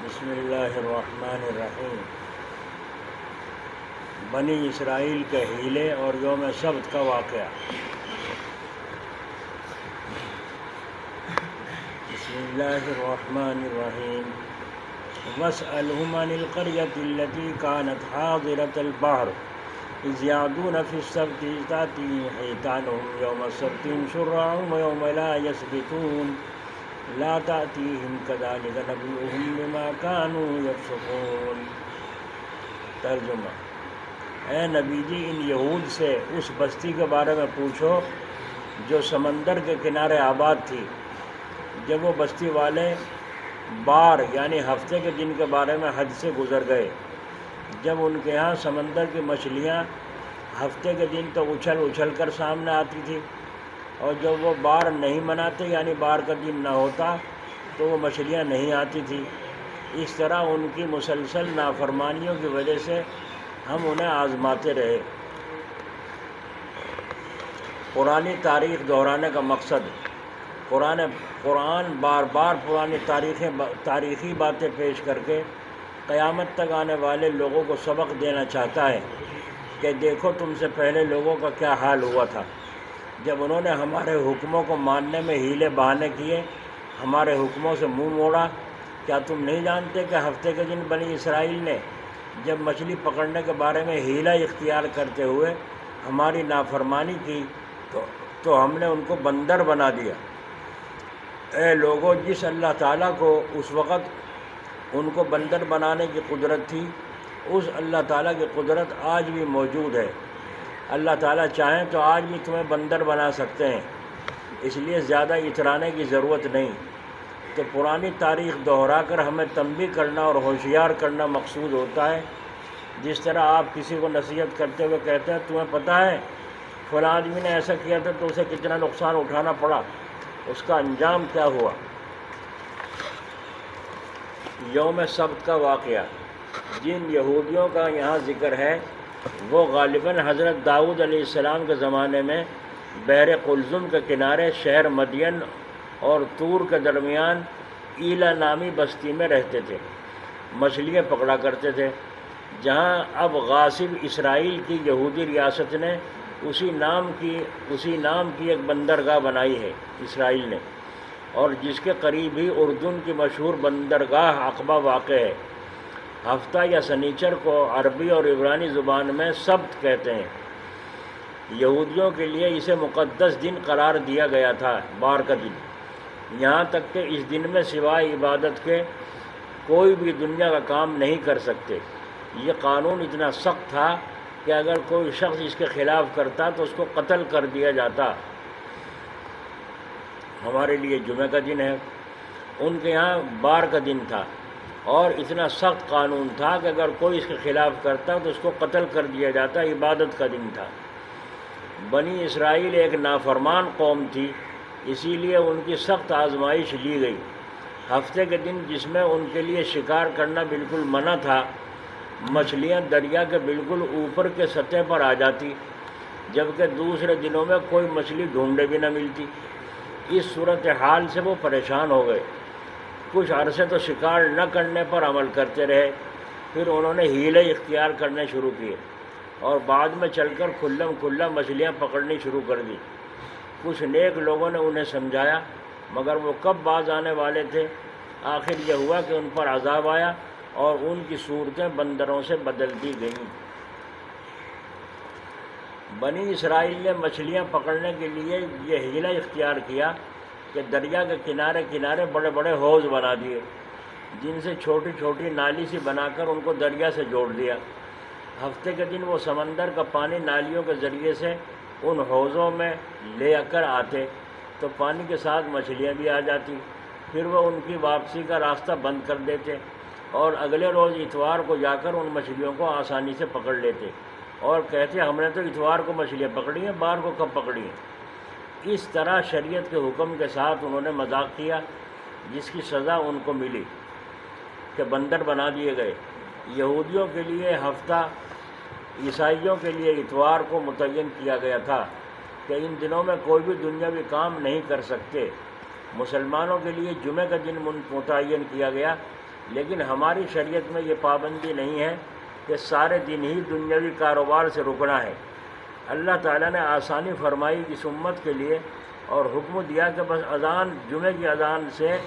بسم اللہ الرحمن الرحیم۔ بنی اسرائیل کے حیلے اور یوم سبت کا واقعہ۔ بسم اللہ الرحمن الرحیم۔ واسألهم عن القرية التي كانت حاضرة البحر إذ يعدون في السبت إذ تأتيهم حيتانهم يوم سبتهم شرعا ويوم لا يسبتون لا تأتيهم كذلك نبلوهم بما كانوا يفسقون۔ ترجمہ: اے نبی جی، ان یہود سے اس بستی کے بارے میں پوچھو جو سمندر کے کنارے آباد تھی۔ جب وہ بستی والے بار یعنی ہفتے کے دن کے بارے میں حد سے گزر گئے، جب ان کے ہاں سمندر کی مچھلیاں ہفتے کے دن تو اچھل اچھل کر سامنے آتی تھی، اور جب وہ بار نہیں مناتے یعنی بار کا دن نہ ہوتا تو وہ مچھلیاں نہیں آتی تھی۔ اس طرح ان کی مسلسل نافرمانیوں کی وجہ سے ہم انہیں آزماتے رہے۔ پرانی تاریخ دہرانے کا مقصد: قرآن بار بار پرانی تاریخی باتیں پیش کر کے قیامت تک آنے والے لوگوں کو سبق دینا چاہتا ہے کہ دیکھو تم سے پہلے لوگوں کا کیا حال ہوا تھا جب انہوں نے ہمارے حکموں کو ماننے میں ہیلے بہانے کیے، ہمارے حکموں سے منہ موڑا۔ کیا تم نہیں جانتے کہ ہفتے کے دن بنی اسرائیل نے جب مچھلی پکڑنے کے بارے میں ہیلہ اختیار کرتے ہوئے ہماری نافرمانی کی تو ہم نے ان کو بندر بنا دیا۔ اے لوگوں، جس اللہ تعالیٰ کو اس وقت ان کو بندر بنانے کی قدرت تھی، اس اللہ تعالیٰ کی قدرت آج بھی موجود ہے۔ اللہ تعالیٰ چاہیں تو آج بھی تمہیں بندر بنا سکتے ہیں، اس لیے زیادہ اترانے کی ضرورت نہیں۔ تو پرانی تاریخ دہرا کر ہمیں تنبیہ کرنا اور ہوشیار کرنا مقصود ہوتا ہے۔ جس طرح آپ کسی کو نصیحت کرتے ہوئے کہتے ہیں تمہیں پتہ ہے فلاں آدمی نے ایسا کیا تھا تو اسے کتنا نقصان اٹھانا پڑا، اس کا انجام کیا ہوا۔ یوم سبت کا واقعہ: جن یہودیوں کا یہاں ذکر ہے وہ غالباً حضرت داؤد علیہ السلام کے زمانے میں بحر قلزم کے کنارے شہر مدین اور طور کے درمیان ایلا نامی بستی میں رہتے تھے، مچھلیاں پکڑا کرتے تھے، جہاں اب غاصب اسرائیل کی یہودی ریاست نے اسی نام کی ایک بندرگاہ بنائی ہے اسرائیل نے، اور جس کے قریب ہی اردن کی مشہور بندرگاہ عقبہ واقع ہے۔ ہفتہ یا سنیچر کو عربی اور عبرانی زبان میں سبت کہتے ہیں۔ یہودیوں کے لیے اسے مقدس دن قرار دیا گیا تھا، بار کا دن، یہاں تک کہ اس دن میں سوائے عبادت کے کوئی بھی دنیا کا کام نہیں کر سکتے۔ یہ قانون اتنا سخت تھا کہ اگر کوئی شخص اس کے خلاف کرتا تو اس کو قتل کر دیا جاتا۔ ہمارے لیے جمعہ کا دن ہے، ان کے یہاں بار کا دن تھا، اور اتنا سخت قانون تھا کہ اگر کوئی اس کے خلاف کرتا تو اس کو قتل کر دیا جاتا۔ عبادت کا دن تھا۔ بنی اسرائیل ایک نافرمان قوم تھی، اسی لیے ان کی سخت آزمائش لی گئی۔ ہفتے کے دن جس میں ان کے لیے شکار کرنا بالکل منع تھا، مچھلیاں دریا کے بالکل اوپر کے سطح پر آ جاتی، جبکہ دوسرے دنوں میں کوئی مچھلی ڈھونڈے بھی نہ ملتی۔ اس صورتحال سے وہ پریشان ہو گئے۔ کچھ عرصے تو شکار نہ کرنے پر عمل کرتے رہے، پھر انہوں نے ہیلے اختیار کرنے شروع کیے اور بعد میں چل کر کھلا مچھلیاں پکڑنی شروع کر دی۔ کچھ نیک لوگوں نے انہیں سمجھایا، مگر وہ کب باز آنے والے تھے۔ آخر یہ ہوا کہ ان پر عذاب آیا اور ان کی صورتیں بندروں سے بدل دی گئیں۔ بنی اسرائیل نے مچھلیاں پکڑنے کے لیے یہ ہیلہ اختیار کیا کہ دریا کے کنارے کنارے بڑے بڑے حوض بنا دیے، جن سے چھوٹی چھوٹی نالی سی بنا کر ان کو دریا سے جوڑ دیا۔ ہفتے کے دن وہ سمندر کا پانی نالیوں کے ذریعے سے ان حوضوں میں لے کر آتے تو پانی کے ساتھ مچھلیاں بھی آ جاتی۔ پھر وہ ان کی واپسی کا راستہ بند کر دیتے اور اگلے روز اتوار کو جا کر ان مچھلیوں کو آسانی سے پکڑ لیتے اور کہتے ہم نے تو اتوار کو مچھلیاں پکڑی ہیں، بار کو کب پکڑی ہیں۔ اس طرح شریعت کے حکم کے ساتھ انہوں نے مذاق کیا، جس کی سزا ان کو ملی کہ بندر بنا دیے گئے۔ یہودیوں کے لیے ہفتہ، عیسائیوں کے لیے اتوار کو متعین کیا گیا تھا کہ ان دنوں میں کوئی بھی دنیاوی کام نہیں کر سکتے۔ مسلمانوں کے لیے جمعہ کا دن متعین کیا گیا لیکن ہماری شریعت میں یہ پابندی نہیں ہے کہ سارے دن ہی دنیاوی کاروبار سے رکنا ہے۔ اللہ تعالیٰ نے آسانی فرمائی اس امت کے لیے اور حکم دیا کہ بس اذان، جمعہ کی اذان سے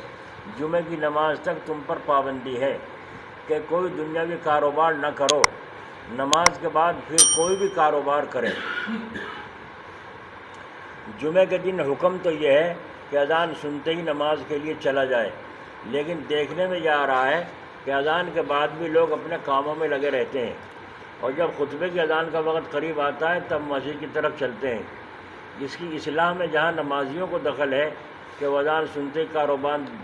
جمعہ کی نماز تک تم پر پابندی ہے کہ کوئی دنیاوی کاروبار نہ کرو، نماز کے بعد پھر کوئی بھی کاروبار کرے۔ جمعہ کے دن حکم تو یہ ہے کہ اذان سنتے ہی نماز کے لیے چلا جائے، لیکن دیکھنے میں یہ آ رہا ہے کہ اذان کے بعد بھی لوگ اپنے کاموں میں لگے رہتے ہیں، اور جب خطبے کی اذان کا وقت قریب آتا ہے تب مسجد کی طرف چلتے ہیں۔ اس کی اصلاح میں جہاں نمازیوں کو دخل ہے کہ وہ اذان سنتے ہی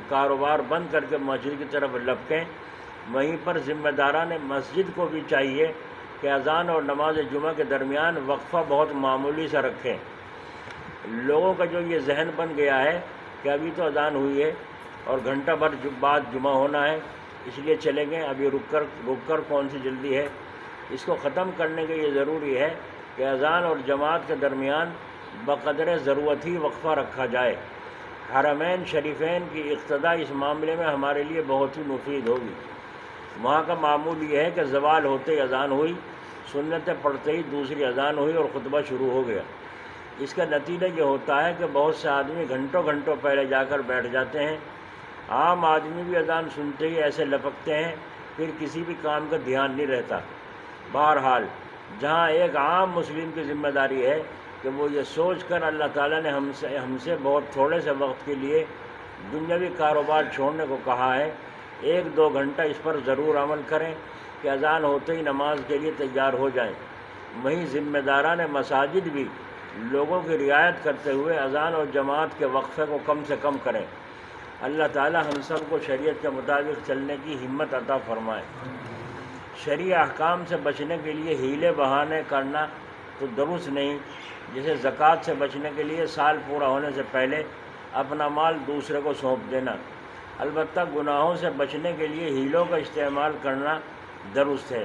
کاروبار بند کر کے مسجد کی طرف لپکیں، وہیں پر ذمہ داران مسجد کو بھی چاہیے کہ اذان اور نماز جمعہ کے درمیان وقفہ بہت معمولی سا رکھیں۔ لوگوں کا جو یہ ذہن بن گیا ہے کہ ابھی تو اذان ہوئی ہے اور گھنٹہ بھر بعد جمعہ ہونا ہے، اس لیے چلیں گے، ابھی رک کر کون سی جلدی ہے۔ اس کو ختم کرنے کے یہ ضروری ہے کہ اذان اور جماعت کے درمیان بقدر ضرورت ہی وقفہ رکھا جائے۔ حرمین شریفین کی اقتداء اس معاملے میں ہمارے لیے بہت ہی مفید ہوگی۔ وہاں کا معمول یہ ہے کہ زوال ہوتے ہی اذان ہوئی، سنتیں پڑھتے ہی دوسری اذان ہوئی اور خطبہ شروع ہو گیا۔ اس کا نتیجہ یہ ہوتا ہے کہ بہت سے آدمی گھنٹوں پہلے جا کر بیٹھ جاتے ہیں۔ عام آدمی بھی اذان سنتے ہی ایسے لپکتے ہیں، پھر کسی بھی کام کا دھیان نہیں رہتا۔ بہرحال جہاں ایک عام مسلم کی ذمہ داری ہے کہ وہ یہ سوچ کر اللہ تعالیٰ نے ہم سے بہت تھوڑے سے وقت کے لیے دنیاوی کاروبار چھوڑنے کو کہا ہے، 1-2 گھنٹہ اس پر ضرور عمل کریں کہ اذان ہوتے ہی نماز کے لیے تیار ہو جائیں۔ وہیں ذمہ داران مساجد بھی لوگوں کی رعایت کرتے ہوئے اذان اور جماعت کے وقفے کو کم سے کم کریں۔ اللہ تعالیٰ ہم سب کو شریعت کے مطابق چلنے کی ہمت عطا فرمائے۔ شرعی احکام سے بچنے کے لیے ہیلے بہانے کرنا تو درست نہیں، جیسے زکوٰۃ سے بچنے کے لیے سال پورا ہونے سے پہلے اپنا مال دوسرے کو سونپ دینا۔ البتہ گناہوں سے بچنے کے لیے ہیلوں کا استعمال کرنا درست ہے۔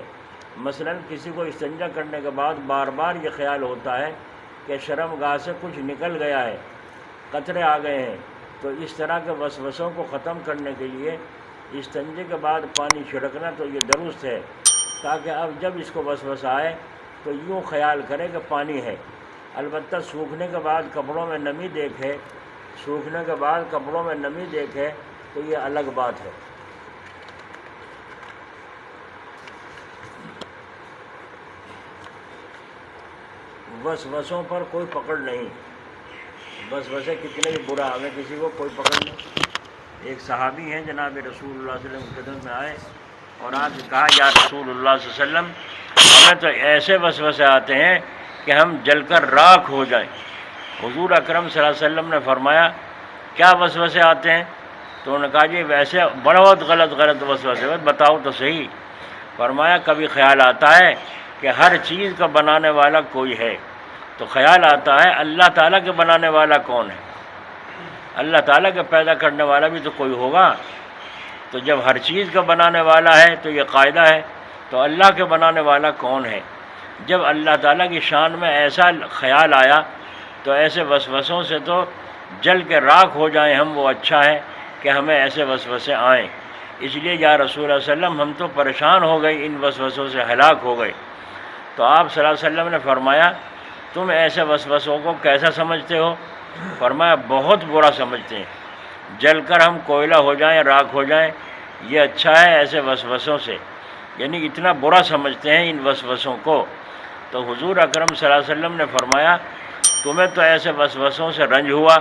مثلا کسی کو استنجا کرنے کے بعد بار بار یہ خیال ہوتا ہے کہ شرم گاہ سے کچھ نکل گیا ہے، قطرے آ گئے ہیں، تو اس طرح کے وسوسوں کو ختم کرنے کے لیے استنجے کے بعد پانی چھڑکنا تو یہ درست ہے، تاکہ اب جب اس کو وسوسہ آئے تو یوں خیال کرے کہ پانی ہے۔ البتہ سوکھنے کے بعد کپڑوں میں نمی دیکھے تو یہ الگ بات ہے۔ وسوسوں پر کوئی پکڑ نہیں، وسوسے کتنے بھی برا ہمیں کسی کو کوئی پکڑ نہیں۔ ایک صحابی ہیں جناب رسول اللہ صلی اللہ علیہ وسلم کی خدمت میں آئے اور آپ نے کہا یا رسول اللہ صلی اللہ علیہ وسلم، ہمیں تو ایسے وسوسے آتے ہیں کہ ہم جل کر راکھ ہو جائیں۔ حضور اکرم صلی اللہ علیہ وسلم نے فرمایا کیا وسوسے آتے ہیں؟ تو انہوں نے کہا جی ویسے بہت غلط وسوسے، بتاؤ تو صحیح۔ فرمایا کبھی خیال آتا ہے کہ ہر چیز کا بنانے والا کوئی ہے، تو خیال آتا ہے اللہ تعالیٰ کے بنانے والا کون ہے؟ اللہ تعالیٰ کے پیدا کرنے والا بھی تو کوئی ہوگا۔ تو جب ہر چیز کا بنانے والا ہے تو یہ قاعدہ ہے، تو اللہ کے بنانے والا کون ہے؟ جب اللہ تعالیٰ کی شان میں ایسا خیال آیا تو ایسے وسوسوں سے تو جل کے راکھ ہو جائیں ہم، وہ اچھا ہے کہ ہمیں ایسے وسوسے آئیں۔ اس لیے یا رسول اللہ صلی اللہ علیہ وسلم ہم تو پریشان ہو گئے، ان وسوسوں سے ہلاک ہو گئے۔ تو آپ صلی اللہ علیہ وسلم نے فرمایا تم ایسے وسوسوں کو کیسا سمجھتے ہو؟ فرمایا بہت برا سمجھتے ہیں، جل کر ہم کوئلہ ہو جائیں، راکھ ہو جائیں، یہ اچھا ہے ایسے وسوسوں سے، یعنی اتنا برا سمجھتے ہیں ان وسوسوں کو۔ تو حضور اکرم صلی اللہ علیہ وسلم نے فرمایا تمہیں تو ایسے وسوسوں سے رنج ہوا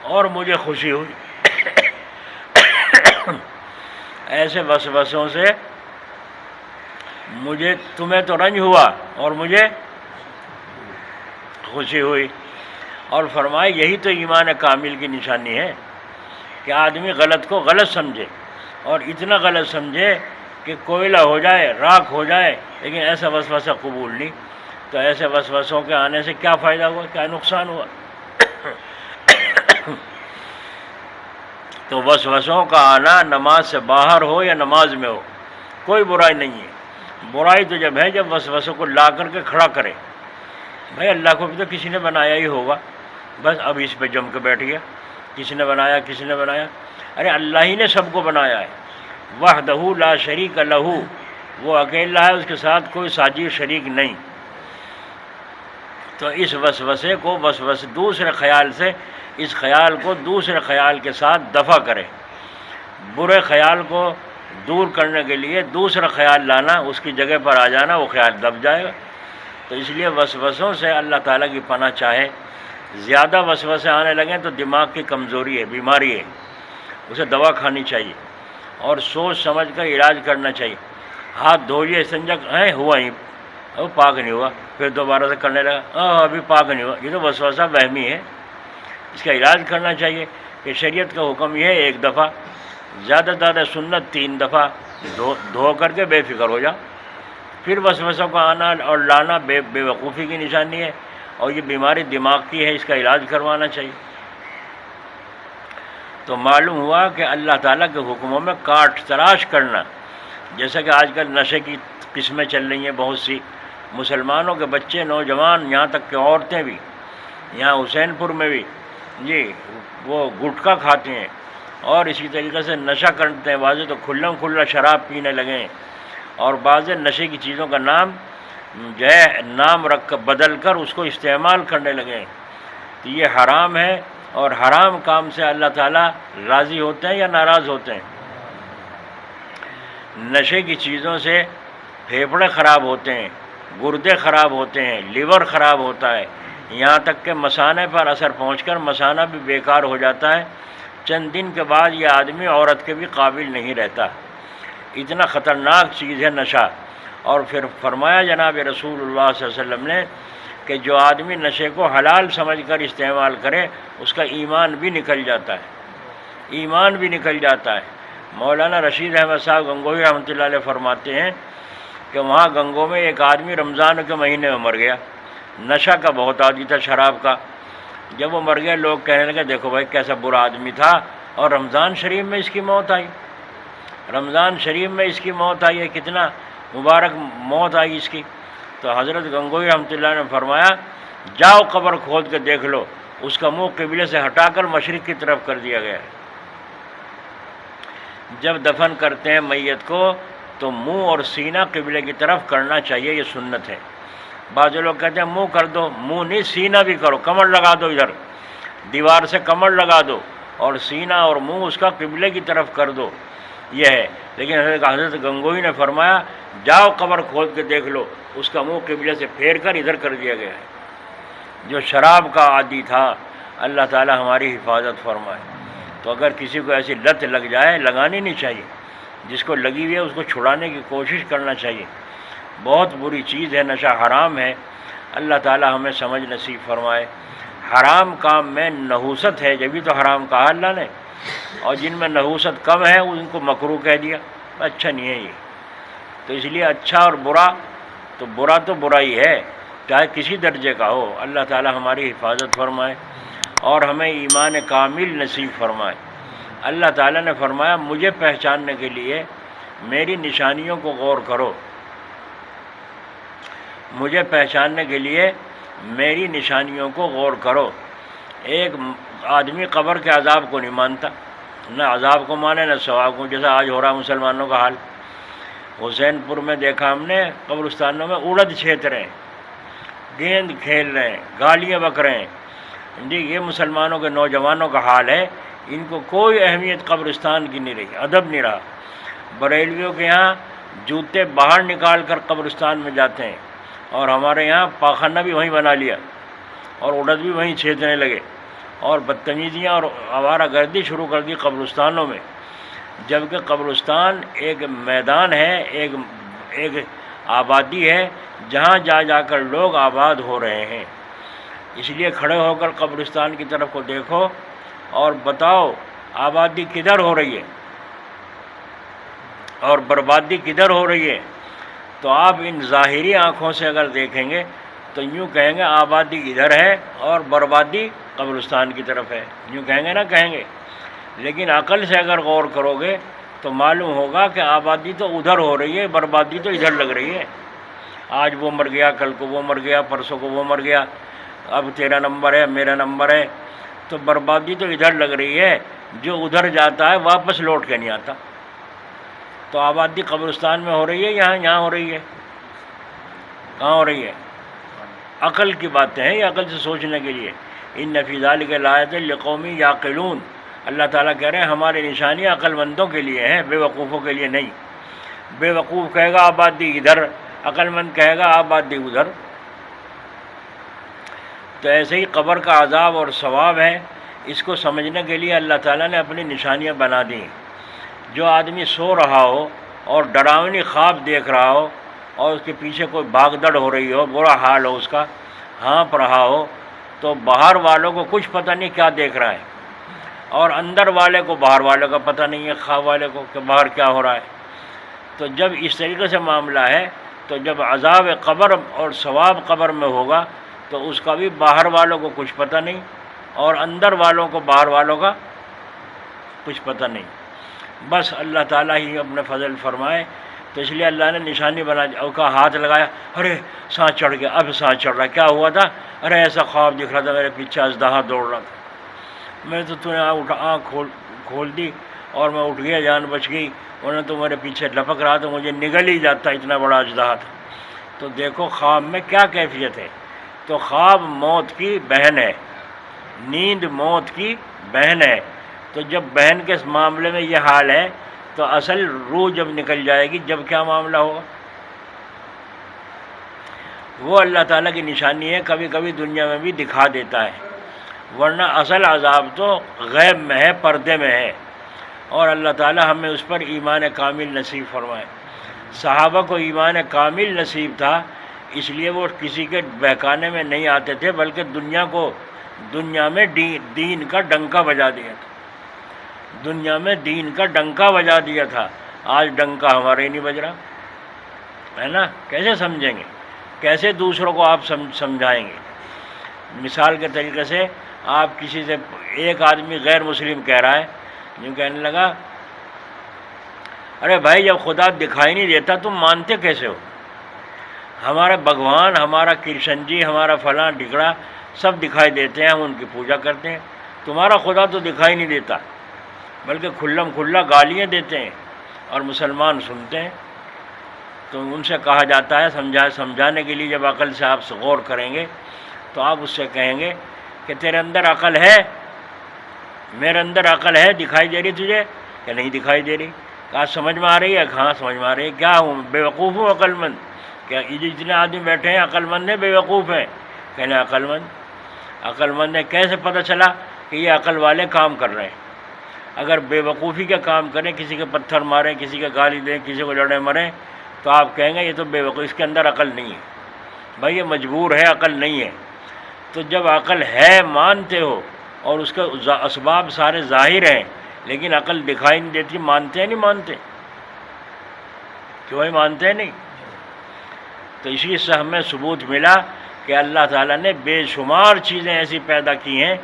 اور مجھے خوشی ہوئی۔ ایسے وسوسوں سے تمہیں تو رنج ہوا اور مجھے خوشی ہوئی۔ اور فرمائے یہی تو ایمان کامل کی نشانی ہے کہ آدمی غلط کو غلط سمجھے، اور اتنا غلط سمجھے کہ کوئلہ ہو جائے، راکھ ہو جائے، لیکن ایسا وسوسہ قبول نہیں۔ تو ایسے وسوسوں کے آنے سے کیا فائدہ ہوا، کیا نقصان ہوا؟ تو وسوسوں کا آنا نماز سے باہر ہو یا نماز میں ہو کوئی برائی نہیں ہے۔ برائی تو جب ہے جب وسوسوں کو لا کر کے کھڑا کرے۔ بھائی اللہ کو بھی تو کسی نے بنایا ہی ہوگا، بس اب اس پہ جم کے بیٹھ گیا، کسی نے بنایا۔ ارے اللہ ہی نے سب کو بنایا ہے، وحدہ لا شریک لہ، وہ اکیلا ہے، اس کے ساتھ کوئی ساجی شریک نہیں۔ تو اس وسوسے کو دوسرے خیال سے، اس خیال کو دوسرے خیال کے ساتھ دفع کرے۔ برے خیال کو دور کرنے کے لیے دوسرا خیال لانا، اس کی جگہ پر آ جانا، وہ خیال دب جائے گا۔ تو اس لیے وسوسوں سے اللہ تعالیٰ کی پناہ چاہے۔ زیادہ وسوسے آنے لگیں تو دماغ کی کمزوری ہے، بیماری ہے، اسے دوا کھانی چاہیے اور سوچ سمجھ کر علاج کرنا چاہیے۔ ہاتھ دھوئیے، استنجا ہوا ہی، وہ پاک نہیں ہوا، پھر دوبارہ سے کرنے لگا، ابھی پاک نہیں ہوا، یہ تو وسوسہ وہمی ہے، اس کا علاج کرنا چاہیے۔ کہ شریعت کا حکم یہ ہے ایک دفعہ، زیادہ سے زیادہ سنت 3 دفعہ دھو کر کے بے فکر ہو جا۔ پھر وسوسوں کو آنا اور لانا بے وقوفی کی نشانی ہے، اور یہ بیماری دماغ کی ہے، اس کا علاج کروانا چاہیے۔ تو معلوم ہوا کہ اللہ تعالیٰ کے حکموں میں کاٹ تراش کرنا، جیسا کہ آج کل نشے کی قسمیں چل رہی ہیں بہت سی، مسلمانوں کے بچے، نوجوان، یہاں تک کہ عورتیں بھی، یہاں حسین پور میں بھی جی وہ گٹکا کھاتے ہیں اور اسی طریقے سے نشہ کرتے ہیں، بعض تو کھلا شراب پینے لگے ہیں، اور بعض نشے کی چیزوں کا نام جو ہے نام رکھ کر بدل کر اس کو استعمال کرنے لگے ہیں۔ تو یہ حرام ہے، اور حرام کام سے اللہ تعالیٰ راضی ہوتے ہیں یا ناراض ہوتے ہیں؟ نشے کی چیزوں سے پھیپھڑے خراب ہوتے ہیں، گردے خراب ہوتے ہیں، لیور خراب ہوتا ہے، یہاں تک کہ مثانے پر اثر پہنچ کر مثانہ بھی بیکار ہو جاتا ہے۔ چند دن کے بعد یہ آدمی عورت کے بھی قابل نہیں رہتا، اتنا خطرناک چیز ہے نشہ۔ اور پھر فرمایا جناب رسول اللہ صلی اللہ علیہ وسلم نے کہ جو آدمی نشے کو حلال سمجھ کر استعمال کرے اس کا ایمان بھی نکل جاتا ہے، ایمان بھی نکل جاتا ہے۔ مولانا رشید احمد صاحب گنگوہی رحمۃ اللہ علیہ فرماتے ہیں کہ وہاں گنگو میں ایک آدمی رمضان کے مہینے میں مر گیا، نشہ کا بہت عادی تھا، شراب کا۔ جب وہ مر گیا لوگ کہنے لگے دیکھو بھائی کیسا برا آدمی تھا، اور رمضان شریف میں اس کی موت آئی، رمضان شریف میں اس کی موت آئی ہے، کتنا مبارک موت آئی اس کی۔ تو حضرت گنگوہی رحمۃ اللہ نے فرمایا جاؤ قبر کھود کے دیکھ لو، اس کا منہ قبلے سے ہٹا کر مشرق کی طرف کر دیا گیا ہے۔ جب دفن کرتے ہیں میت کو تو منہ اور سینہ قبلے کی طرف کرنا چاہیے، یہ سنت ہے۔ بعض لوگ کہتے ہیں منہ کر دو، منہ نہیں سینہ بھی کرو، کمر لگا دو، ادھر دیوار سے کمر لگا دو اور سینہ اور منہ اس کا قبلے کی طرف کر دو، یہ ہے۔ لیکن حضرت گنگوہی نے فرمایا جاؤ قبر کھود کے دیکھ لو، اس کا منہ قبلے سے پھیر کر ادھر کر دیا گیا ہے۔ جو شراب کا عادی تھا، اللہ تعالی ہماری حفاظت فرمائے۔ تو اگر کسی کو ایسی لت لگ جائے، لگانی نہیں چاہیے، جس کو لگی ہوئی ہے اس کو چھڑانے کی کوشش کرنا چاہیے۔ بہت بری چیز ہے، نشہ حرام ہے، اللہ تعالی ہمیں سمجھ نصیب فرمائے۔ حرام کام میں نحوست ہے، جبھی تو حرام کہا اللہ نے، اور جن میں نحوست کم ہے ان کو مکروہ کہہ دیا، اچھا نہیں ہے یہ۔ تو اس لیے اچھا اور برا تو برا ہی ہے، چاہے کسی درجے کا ہو۔ اللہ تعالی ہماری حفاظت فرمائے اور ہمیں ایمان کامل نصیب فرمائے۔ اللہ تعالیٰ نے فرمایا مجھے پہچاننے کے لیے میری نشانیوں کو غور کرو، مجھے پہچاننے کے لیے میری نشانیوں کو غور کرو۔ ایک آدمی قبر کے عذاب کو نہیں مانتا، نہ عذاب کو مانے نہ ثواب کو، جیسا آج ہو رہا مسلمانوں کا حال۔ حسین پور میں دیکھا ہم نے، قبرستانوں میں اڑد چھیت رہے ہیں، گیند کھیل رہے ہیں، گالیاں بک رہے ہیں۔ جی یہ مسلمانوں کے نوجوانوں کا حال ہے، ان کو کوئی اہمیت قبرستان کی نہیں رہی، ادب نہیں رہا۔ بریلویوں کے یہاں جوتے باہر نکال کر قبرستان میں جاتے ہیں، اور ہمارے یہاں پاخانہ بھی وہیں بنا لیا اور اڑد بھی وہیں چھیدنے لگے، اور بدتمیزیاں اور آوارہ گردی شروع کر دی قبرستانوں میں، جبکہ قبرستان ایک میدان ہے، ایک آبادی ہے جہاں جا کر لوگ آباد ہو رہے ہیں۔ اس لیے کھڑے ہو کر قبرستان کی طرف کو دیکھو اور بتاؤ آبادی کدھر ہو رہی ہے اور بربادی کدھر ہو رہی ہے۔ تو آپ ان ظاہری آنکھوں سے اگر دیکھیں گے تو یوں کہیں گے آبادی ادھر ہے اور بربادی قبرستان کی طرف ہے، یوں کہیں گے نہ کہیں گے۔ لیکن عقل سے اگر غور کرو گے تو معلوم ہوگا کہ آبادی تو ادھر ہو رہی ہے، بربادی تو ادھر لگ رہی ہے۔ آج وہ مر گیا، کل کو وہ مر گیا، پرسوں کو وہ مر گیا، اب تیرا نمبر ہے، میرا نمبر ہے، تو بربادی تو ادھر لگ رہی ہے۔ جو ادھر جاتا ہے واپس لوٹ کے نہیں آتا، تو آبادی قبرستان میں ہو رہی ہے، یہاں ہو رہی ہے؟ کہاں ہو رہی ہے؟ عقل کی باتیں ہیں، یہ عقل سے سوچنے کے لیے۔ ان فی ذلک لآیۃ لقوم یعقلون، اللہ تعالیٰ کہہ رہے ہیں ہماری نشانیاں عقل مندوں کے لیے ہیں، بے وقوفوں کے لیے نہیں۔ بے وقوف کہے گا آبادی ادھر، عقل مند کہے گا آبادی ادھر۔ تو ایسے ہی قبر کا عذاب اور ثواب ہے، اس کو سمجھنے کے لیے اللہ تعالیٰ نے اپنی نشانیاں بنا دیں۔ جو آدمی سو رہا ہو اور ڈراؤنی خواب دیکھ رہا ہو اور اس کے پیچھے کوئی بھاگ دڑ ہو رہی ہو، برا حال ہو اس کا، ہانپ رہا ہو، تو باہر والوں کو کچھ پتہ نہیں کیا دیکھ رہا ہے، اور اندر والے کو باہر والوں کا پتہ نہیں ہے، خواب والے کو کہ باہر کیا ہو رہا ہے۔ تو جب اس طریقے سے معاملہ ہے تو جب عذاب قبر اور ثواب قبر میں ہوگا تو اس کا بھی باہر والوں کو کچھ پتہ نہیں اور اندر والوں کو باہر والوں کا کچھ پتہ نہیں، بس اللہ تعالیٰ ہی اپنے فضل فرمائے۔ تو اس لیے اللہ نے نشانی بنا دی، اور کا ہاتھ لگایا، ارے سانس چڑھ گیا، اب سانس چڑھ رہا، کیا ہوا تھا؟ ارے ایسا خواب دکھ رہا تھا، میرے پیچھے اژدہا دوڑ رہا تھا، میں تو نے آنکھ کھول دی اور میں اٹھ گیا، جان بچ گئی، ورنہ تو میرے پیچھے لپک رہا تو مجھے نگل ہی جاتا، اتنا بڑا اژدہا تھا۔ تو دیکھو خواب میں کیا کیفیت ہے۔ تو خواب موت کی بہن ہے، نیند موت کی بہن ہے۔ تو جب بہن کے معاملے میں یہ حال ہے تو اصل روح جب نکل جائے گی، جب کیا معاملہ ہوگا؟ وہ اللہ تعالیٰ کی نشانی ہے، کبھی کبھی دنیا میں بھی دکھا دیتا ہے، ورنہ اصل عذاب تو غیب میں ہے، پردے میں ہے، اور اللہ تعالیٰ ہمیں اس پر ایمان کامل نصیب فرمائے۔ صحابہ کو ایمان کامل نصیب تھا، اس لیے وہ کسی کے بہکانے میں نہیں آتے تھے، بلکہ دنیا میں دین کا ڈنکا بجا دیا تھا، دنیا میں دین کا ڈنکا بجا دیا تھا۔ آج ڈنکا ہمارا ہی نہیں بج رہا ہے نا، کیسے سمجھیں گے؟ کیسے دوسروں کو آپ سمجھائیں گے؟ مثال کے طریقے سے آپ کسی سے، ایک آدمی غیر مسلم کہہ رہا ہے، جو کہنے لگا، ارے بھائی جب خدا دکھائی نہیں دیتا تم مانتے کیسے ہو؟ ہمارے بھگوان، ہمارا کرشن جی، ہمارا فلاں ڈگڑا سب دکھائی دیتے ہیں، ہم ان کی پوجا کرتے ہیں، تمہارا خدا تو دکھائی نہیں دیتا، بلکہ کھلم کھلا گالیاں دیتے ہیں اور مسلمان سنتے ہیں۔ تو ان سے کہا جاتا ہے، سمجھانے کے لیے جب عقل سے آپ غور کریں گے تو آپ اس سے کہیں گے کہ تیرے اندر عقل ہے؟ میرے اندر عقل ہے، دکھائی دے رہی تجھے کہ نہیں دکھائی دے رہی؟ کہا سمجھ میں آ رہی ہے؟ ہاں سمجھ میں آ رہی ہے۔ کیا ہوں بے وقوف ہوں عقل مند؟ کیا یہ جتنے آدمی بیٹھے ہیں عقل مند ہیں بے وقوف ہیں؟ کہنے عقل مند۔ عقل مند ہے، کیسے پتہ چلا کہ یہ عقل والے کام کر رہے ہیں؟ اگر بے وقوفی کا کام کریں، کسی کے پتھر ماریں، کسی کے گالی دیں، کسی کو لڑیں مریں، تو آپ کہیں گے یہ تو بے وقوف، اس کے اندر عقل نہیں ہے، بھائی یہ مجبور ہے، عقل نہیں ہے۔ تو جب عقل ہے مانتے ہو اور اس کے اسباب سارے ظاہر ہیں، لیکن عقل دکھائی نہیں دیتی، مانتے ہیں نہیں مانتے؟ کیوں بھائی مانتے ہیں نہیں؟ تو اسی سے ہمیں ثبوت ملا کہ اللہ تعالیٰ نے بے شمار چیزیں ایسی پیدا کی ہیں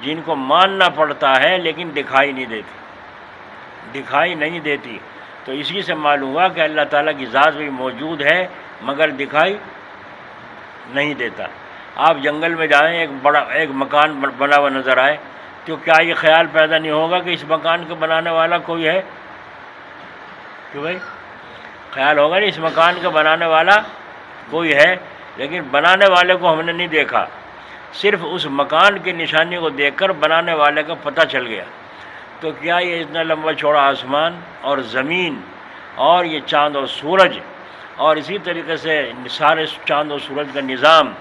جن کو ماننا پڑتا ہے لیکن دکھائی نہیں دیتی۔ تو اسی سے معلوم ہوا کہ اللہ تعالیٰ کی ذات بھی موجود ہے مگر دکھائی نہیں دیتا۔ آپ جنگل میں جائیں، ایک مکان بنا ہوا نظر آئے تو کیا یہ خیال پیدا نہیں ہوگا کہ اس مکان کو بنانے والا کوئی ہے؟ کیوں بھائی؟ خیال ہوگا نہیں اس مکان کو بنانے والا کوئی ہے، لیکن بنانے والے کو ہم نے نہیں دیکھا، صرف اس مکان کی نشانی کو دیکھ کر بنانے والے کا پتہ چل گیا۔ تو کیا یہ اتنا لمبا چوڑا آسمان اور زمین اور یہ چاند اور سورج اور اسی طریقے سے سارے چاند اور سورج کا نظام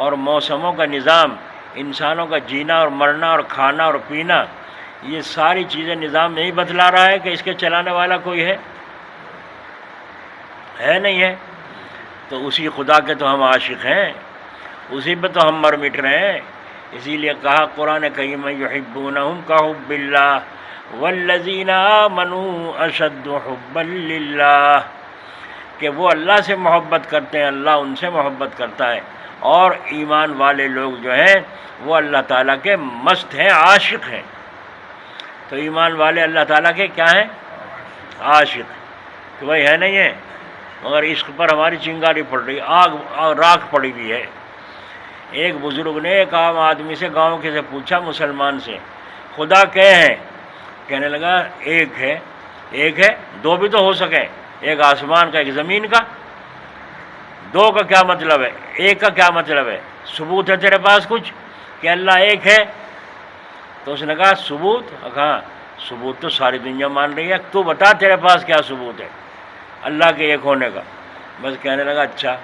اور موسموں کا نظام، انسانوں کا جینا اور مرنا اور کھانا اور پینا، یہ ساری چیزیں نظام نہیں بتلا رہا ہے کہ اس کے چلانے والا کوئی ہے نہیں ہے؟ تو اسی خدا کے تو ہم عاشق ہیں، اسی پہ تو ہم مر مٹ رہے ہیں۔ اسی لیے کہا قرآن کریم میں یحبونہم کحب اللہ والذین آمنوا اشد حبا للہ، کہ وہ اللہ سے محبت کرتے ہیں، اللہ ان سے محبت کرتا ہے، اور ایمان والے لوگ جو ہیں وہ اللہ تعالیٰ کے مست ہیں، عاشق ہیں۔ تو ایمان والے اللہ تعالیٰ کے کیا ہیں؟ عاشق۔ کہ بھائی ہے نہیں ہے، مگر عشق پر ہماری چنگاری پڑ رہی، راکھ پڑی ہوئی ہے۔ ایک بزرگ نے ایک عام آدمی سے، گاؤں کے سے پوچھا، مسلمان سے، خدا کہے ہیں؟ کہنے لگا ایک ہے، ایک ہے، دو بھی تو ہو سکے، ایک آسمان کا ایک زمین کا، دو کا کیا مطلب ہے، ایک کا کیا مطلب ہے؟ ثبوت ہے تیرے پاس کچھ کہ اللہ ایک ہے؟ تو اس نے کہا ثبوت، ہاں ثبوت تو ساری دنیا مان رہی ہے، تو بتا تیرے پاس کیا ثبوت ہے اللہ کے ایک ہونے کا؟ بس کہنے لگا اچھا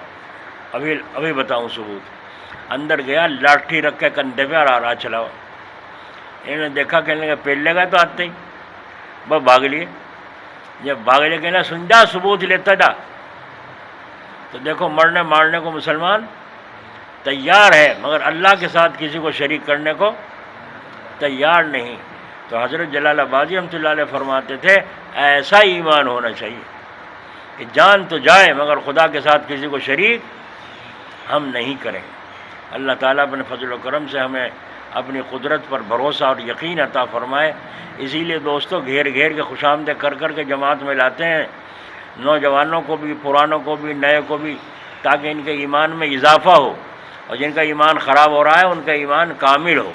ابھی بتاؤں ثبوت۔ اندر گیا، لاٹھی رکھ کے کندھے پہ اور آ رہا چلاؤ۔ انہوں نے دیکھا، کہنے لگا پیل لے گا تو آتے ہی بس بھاگ لیے۔ جب بھاگ لے کہنا سن جا ثبوت لیتا جا۔ تو دیکھو مرنے مارنے کو مسلمان تیار ہے، مگر اللہ کے ساتھ کسی کو شریک کرنے کو تیار نہیں۔ تو حضرت جلال آبادی رحمۃ اللہ علیہ فرماتے تھے ایسا ایمان ہونا چاہیے کہ جان تو جائے مگر خدا کے ساتھ کسی کو شریک ہم نہیں کریں۔ اللہ تعالیٰ اپنے فضل و کرم سے ہمیں اپنی قدرت پر بھروسہ اور یقین عطا فرمائے۔ اسی لیے دوستو گھیر گھیر کے خوش آمدید کر کر کے جماعت میں لاتے ہیں، نوجوانوں کو بھی، پرانوں کو بھی، نئے کو بھی، تاکہ ان کے ایمان میں اضافہ ہو، اور جن کا ایمان خراب ہو رہا ہے ان کا ایمان کامل ہو۔